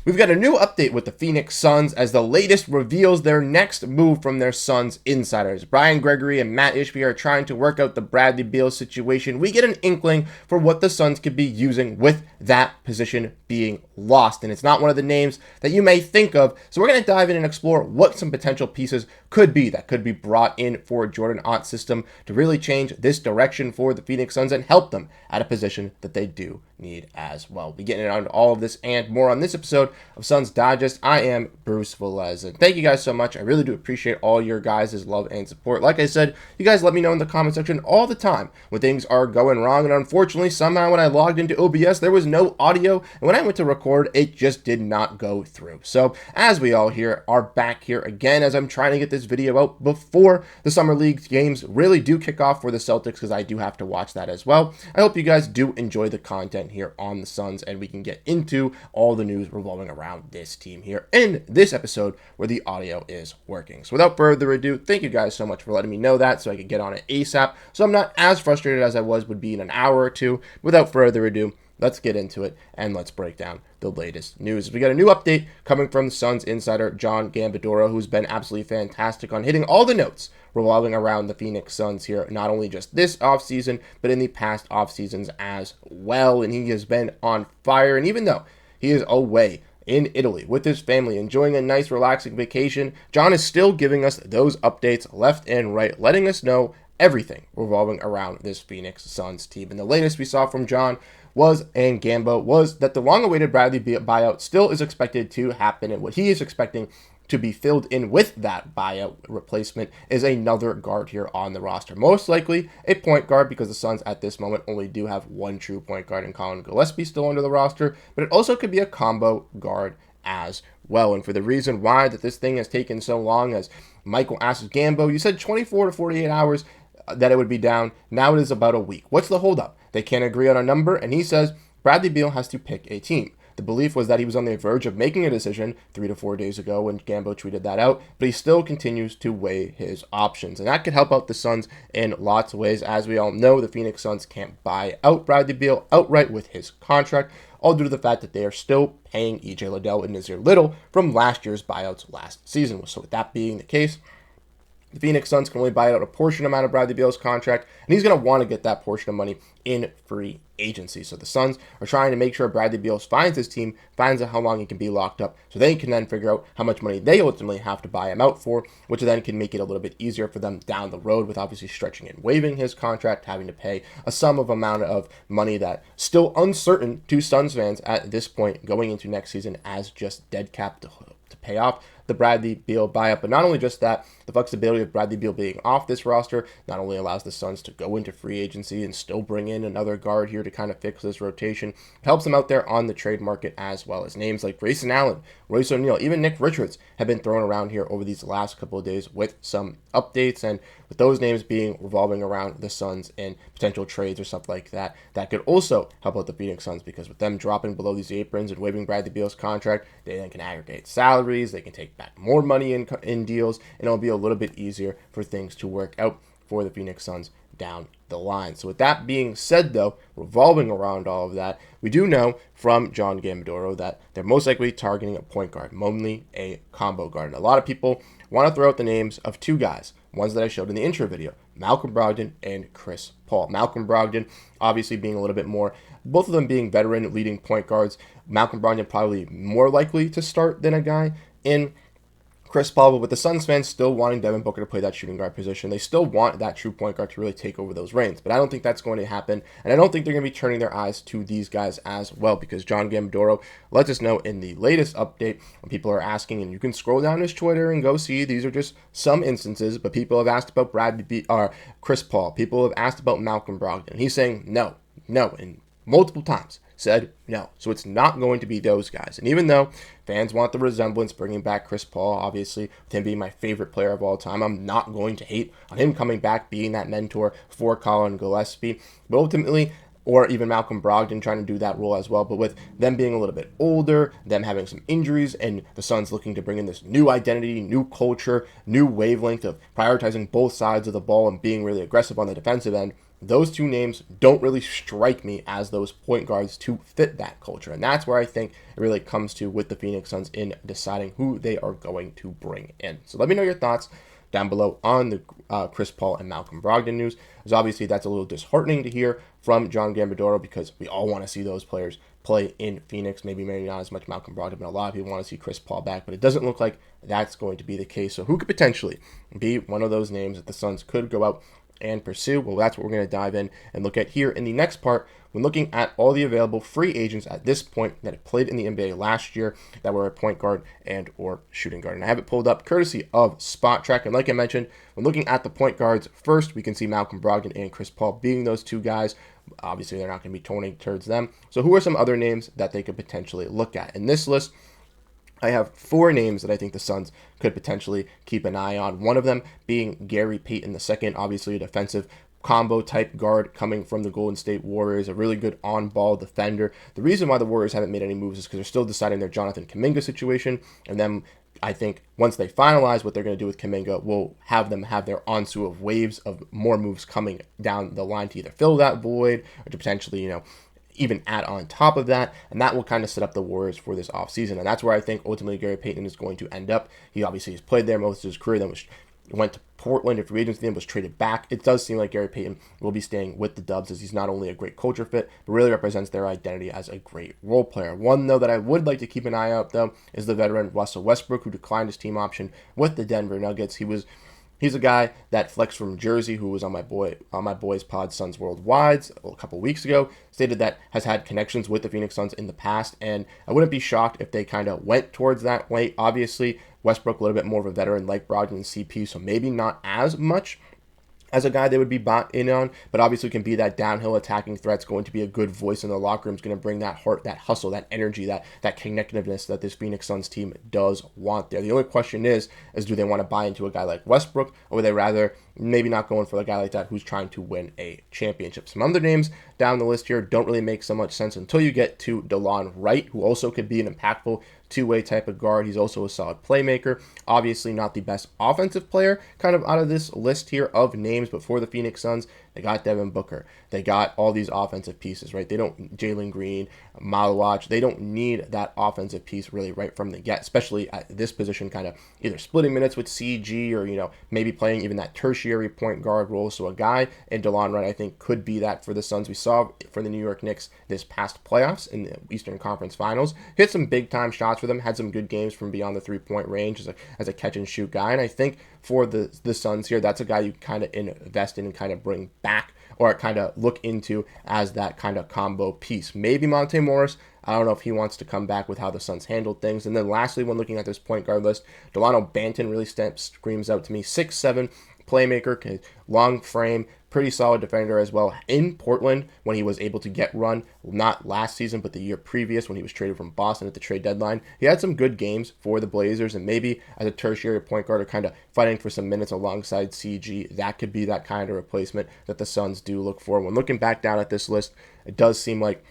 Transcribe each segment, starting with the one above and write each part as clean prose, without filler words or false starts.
We've got a new update with the Phoenix Suns as the latest reveals their next move from their Suns insiders. Brian Gregory and Matt Ishbia are trying to work out the Bradley Beal situation. We get an inkling for what the Suns could be using with that position being lost, and it's not one of the names that you may think of. So we're going to dive in and explore what some potential pieces could be that could be brought in for Jordan Ott's system to really change this direction for the Phoenix Suns and help them at a position that they do need as well. We're getting into all of this and more on this episode of Suns Digest. I am Bruce Veliz, and thank you guys so much. I really do appreciate all your guys' love and support. Like I said, you guys let me know in the comment section all the time when things are going wrong, and unfortunately, somehow when I logged into OBS, there was no audio, and when I went to record, it just did not go through. So, as we all here are back here again, as I'm trying to get this video out before the Summer League games really do kick off for the Celtics, because I do have to watch that as well. I hope you guys do enjoy the content here on the Suns, and we can get into all the news revolving around this team here in this episode where the audio is working. So without further ado, thank you guys so much for letting me know that so I could get on it ASAP, so I'm not as frustrated as I would be in an hour or two. Without further ado, let's get into it and let's break down the latest news. We got a new update coming from the Suns insider John Gambadoro, who's been absolutely fantastic on hitting all the notes revolving around the Phoenix Suns here, not only just this offseason, but in the past off seasons as well. And he has been on fire. And even though he is away in Italy with his family, enjoying a nice relaxing vacation, John is still giving us those updates left and right, letting us know everything revolving around this Phoenix Suns team. And the latest we saw from John was that the long-awaited Bradley buyout still is expected to happen, and what he is expecting to be filled in with that buyout replacement is another guard here on the roster. Most likely a point guard, because the Suns at this moment only do have one true point guard in Colin Gillespie still under the roster, but it also could be a combo guard as well. And for the reason why that this thing has taken so long, as Michael asks Gambo, you said 24 to 48 hours that it would be down. Now it is about a week. What's the holdup? They can't agree on a number, and he says Bradley Beal has to pick a team. The belief was that he was on the verge of making a decision 3 to 4 days ago when Gambo tweeted that out, but he still continues to weigh his options. And that could help out the Suns in lots of ways. As we all know, the Phoenix Suns can't buy out Bradley Beal outright with his contract, all due to the fact that they are still paying EJ Liddell and Nazir Little from last year's buyouts last season. So with that being the case, the Phoenix Suns can only buy out a portion amount of Bradley Beal's contract, and he's going to want to get that portion of money in free agency. So the Suns are trying to make sure Bradley Beal finds his team, finds out how long he can be locked up, so they can then figure out how much money they ultimately have to buy him out for, which then can make it a little bit easier for them down the road with obviously stretching and waiving his contract, having to pay a sum of amount of money that still uncertain to Suns fans at this point going into next season as just dead cap to pay off the Bradley Beal buyout. But not only just that, the flexibility of Bradley Beal being off this roster not only allows the Suns to go into free agency and still bring in another guard here to kind of fix this rotation, it helps them out there on the trade market, as well as names like Grayson Allen, Royce O'Neal, even Nick Richards have been thrown around here over these last couple of days with some updates, and with those names being revolving around the Suns and potential trades or stuff like that, that could also help out the Phoenix Suns, because with them dropping below these aprons and waiving Bradley Beal's contract, they then can aggregate salaries, they can take back more money in deals, and it'll be a little bit easier for things to work out for the Phoenix Suns down the line. So with that being said, though, revolving around all of that, we do know from John Gambadoro that they're most likely targeting a point guard, mainly a combo guard. And a lot of people want to throw out the names of two guys, ones that I showed in the intro video, Malcolm Brogdon and Chris Paul. Malcolm Brogdon obviously being a little bit more, both of them being veteran leading point guards. Malcolm Brogdon probably more likely to start than a guy in Chris Paul, but with the Suns fans still wanting Devin Booker to play that shooting guard position, they still want that true point guard to really take over those reins. But I don't think that's going to happen, and I don't think they're going to be turning their eyes to these guys as well, because John Gambadoro lets us know in the latest update when people are asking, and you can scroll down his Twitter and go see, these are just some instances, but people have asked about Chris Paul, people have asked about Malcolm Brogdon, and he's saying no, and multiple times said no. So it's not going to be those guys. And even though fans want the resemblance, bringing back Chris Paul, obviously, with him being my favorite player of all time, I'm not going to hate on him coming back, being that mentor for Colin Gillespie. But ultimately, or even Malcolm Brogdon trying to do that role as well. But with them being a little bit older, them having some injuries, and the Suns looking to bring in this new identity, new culture, new wavelength of prioritizing both sides of the ball and being really aggressive on the defensive end, those two names don't really strike me as those point guards to fit that culture. And that's where I think it really comes to with the Phoenix Suns in deciding who they are going to bring in. So let me know your thoughts down below on the Chris Paul and Malcolm Brogdon news, as obviously that's a little disheartening to hear from John Gambadoro, because we all want to see those players play in Phoenix. Maybe not as much Malcolm Brogdon, but a lot of people want to see Chris Paul back, but it doesn't look like that's going to be the case. So who could potentially be one of those names that the Suns could go out and pursue? Well, that's what we're going to dive in and look at here in the next part, when looking at all the available free agents at this point that have played in the NBA last year that were a point guard and or shooting guard. And I have it pulled up courtesy of Spot Track. And like I mentioned, when looking at the point guards, first we can see Malcolm Brogdon and Chris Paul being those two guys. Obviously, they're not going to be turning towards them. So who are some other names that they could potentially look at? In this list, I have 4 names that I think the Suns could potentially keep an eye on. One of them being Gary Payton II, obviously a defensive combo type guard coming from the Golden State Warriors, a really good on-ball defender. The reason why the Warriors haven't made any moves is because they're still deciding their Jonathan Kuminga situation, and then I think once they finalize what they're going to do with Kuminga, we'll have them have their onslaught of waves of more moves coming down the line to either fill that void or to potentially, even add on top of that, and that will kind of set up the Warriors for this offseason. And that's where I think ultimately Gary Payton is going to end up. He obviously has played there most of his career, then went to Portland, if free agency, then was traded back. It does seem like Gary Payton will be staying with the Dubs, as he's not only a great culture fit, but really represents their identity as a great role player. One, though, that I would like to keep an eye out, though, is the veteran Russell Westbrook, who declined his team option with the Denver Nuggets. He's a guy that flexed from Jersey, who was on my boys pod Suns Worldwide a couple weeks ago, stated that has had connections with the Phoenix Suns in the past, and I wouldn't be shocked if they kind of went towards that way. Obviously, Westbrook a little bit more of a veteran like Brogdon and CP, so maybe not as much as a guy they would be bought in on, but obviously can be that downhill attacking threat. It's going to be a good voice in the locker room. It's going to bring that heart, that hustle, that energy, that connectiveness that this Phoenix Suns team does want there. The only question is do they want to buy into a guy like Westbrook, or would they rather maybe not going for a guy like that who's trying to win a championship? Some other names down the list here don't really make so much sense until you get to DeLon Wright, who also could be an impactful two-way type of guard. He's also a solid playmaker. Obviously not the best offensive player kind of out of this list here of names, but for the Phoenix Suns, they got Devin Booker. They got all these offensive pieces, right? They don't, Jalen Green, Malawach, they don't need that offensive piece really right from the get, especially at this position, kind of either splitting minutes with CG or, maybe playing even that tertiary point guard role. So a guy in DeLon Wright, I think, could be that for the Suns. We saw for the New York Knicks this past playoffs in the Eastern Conference Finals, hit some big-time shots for them, had some good games from beyond the three-point range as a catch-and-shoot guy. And I think for the Suns here, that's a guy you kind of invest in and kind of bring back, or kind of look into as that kind of combo piece. Maybe Monte Morris. I don't know if he wants to come back with how the Suns handled things. And then lastly, when looking at this point guard list, Delano Banton really screams out to me. 6'7", playmaker, long frame, pretty solid defender as well. In Portland, when he was able to get run, not last season, but the year previous when he was traded from Boston at the trade deadline, he had some good games for the Blazers, and maybe as a tertiary point guard or kind of fighting for some minutes alongside CG, that could be that kind of replacement that the Suns do look for. When looking back down at this list, it does seem like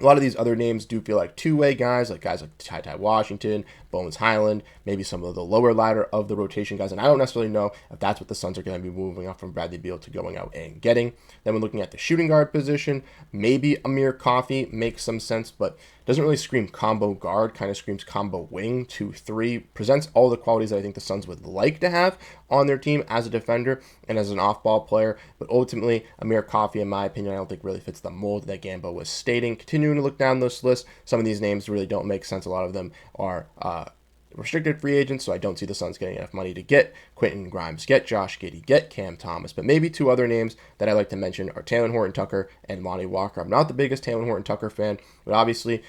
a lot of these other names do feel like two-way guys like Ty Washington, Bones Highland, maybe some of the lower ladder of the rotation guys, and I don't necessarily know if that's what the Suns are going to be moving up from Bradley Beal to going out and getting. Then when looking at the shooting guard position, maybe Amir Coffey makes some sense, but doesn't really scream combo guard, kind of screams combo wing, 2-3, presents all the qualities that I think the Suns would like to have on their team as a defender and as an off-ball player, but ultimately, Amir Coffey, in my opinion, I don't think really fits the mold that Gambo was stating. Continuing to look down this list, some of these names really don't make sense. A lot of them are restricted free agents, so I don't see the Suns getting enough money to get Quentin Grimes, get Josh Giddey, get Cam Thomas. But maybe two other names that I like to mention are Taylor Horton-Tucker and Lonnie Walker. I'm not the biggest Taylor Horton-Tucker fan, but obviously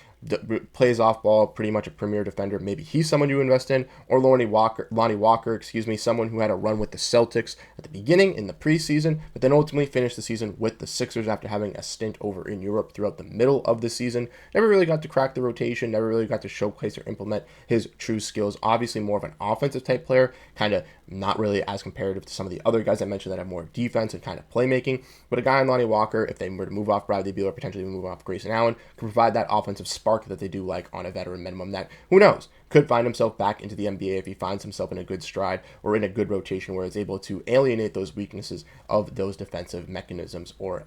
plays off ball, pretty much a premier defender. Maybe he's someone you invest in, or Lonnie Walker, someone who had a run with the Celtics at the beginning in the preseason, but then ultimately finished the season with the Sixers after having a stint over in Europe throughout the middle of the season. Never really got to crack the rotation, never really got to showcase or implement his true skills. Obviously more of an offensive type player, kind of not really as comparative to some of the other guys I mentioned that have more defense and kind of playmaking, but a guy in Lonnie Walker, if they were to move off Bradley Beal or potentially move off Grayson Allen, could provide that offensive spark spark that they do like on a veteran minimum that, who knows, could find himself back into the NBA if he finds himself in a good stride or in a good rotation where he's able to alienate those weaknesses of those defensive mechanisms or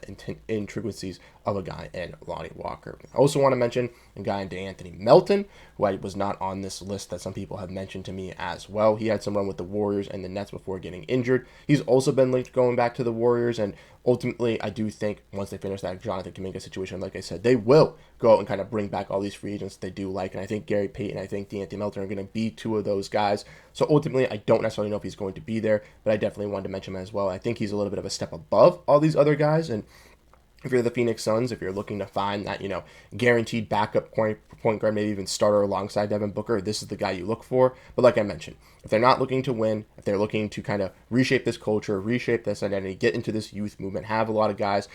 intricacies of a guy in Lonnie Walker. I also want to mention a guy in DeAnthony Melton, who I was not on this list that some people have mentioned to me as well. He had some run with the Warriors and the Nets before getting injured. He's also been linked going back to the Warriors, and ultimately, I do think once they finish that Jonathan Kuminga situation, like I said, they will go out and kind of bring back all these free agents they do like. And I think Gary Payton, I think DeAnthony Melton are going to be two of those guys. So ultimately, I don't necessarily know if he's going to be there, but I definitely wanted to mention him as well. I think he's a little bit of a step above all these other guys. And if you're the Phoenix Suns, if you're looking to find that, guaranteed backup point guard, maybe even starter alongside Devin Booker, this is the guy you look for. But like I mentioned, if they're not looking to win, if they're looking to kind of reshape this culture, reshape this identity, get into this youth movement, have a lot of guys,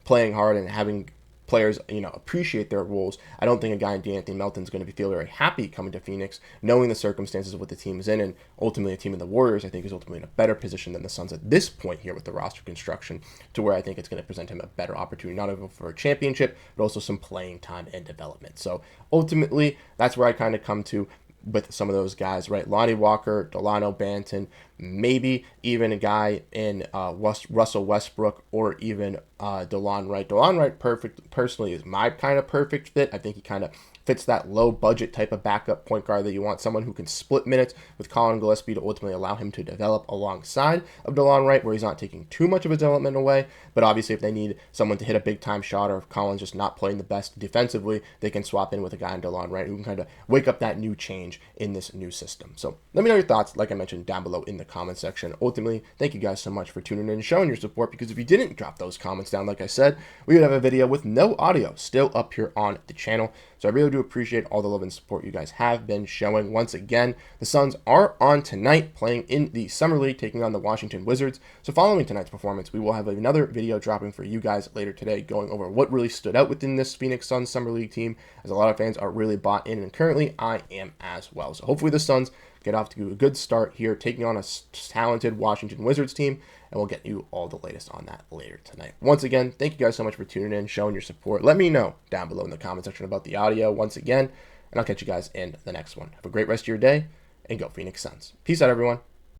playing hard and having players, appreciate their roles, I don't think a guy in DeAnthony Melton is going to feel very happy coming to Phoenix, knowing the circumstances of what the team is in, and ultimately a team of the Warriors, I think, is ultimately in a better position than the Suns at this point here with the roster construction, to where I think it's going to present him a better opportunity, not only for a championship, but also some playing time and development. So ultimately, that's where I kind of come to with some of those guys, right? Lonnie Walker, Delano Banton, maybe even a guy in Russell Westbrook, or even DeLon Wright. DeLon Wright, personally, is my kind of perfect fit. I think he kind of fits that low budget type of backup point guard that you want, someone who can split minutes with Colin Gillespie to ultimately allow him to develop alongside of DeLon Wright, where he's not taking too much of his development away. But obviously, if they need someone to hit a big time shot, or if Colin's just not playing the best defensively, they can swap in with a guy in DeLon Wright who can kind of wake up that new change in this new system. So let me know your thoughts, like I mentioned, down below in the comment section. Ultimately, thank you guys so much for tuning in and showing your support, because if you didn't drop those comments down, like I said, we would have a video with no audio still up here on the channel. So I really do appreciate all the love and support you guys have been showing. Once again, the Suns are on tonight, playing in the Summer League, taking on the Washington Wizards. So following tonight's performance, we will have another video dropping for you guys later today, going over what really stood out within this Phoenix Suns Summer League team, as a lot of fans are really bought in, and currently I am as well. So hopefully the Suns get off to a good start here, taking on a talented Washington Wizards team, and we'll get you all the latest on that later tonight. Once again, thank you guys so much for tuning in, showing your support. Let me know down below in the comment section about the audio once again, and I'll catch you guys in the next one. Have a great rest of your day, and go Phoenix Suns. Peace out, everyone.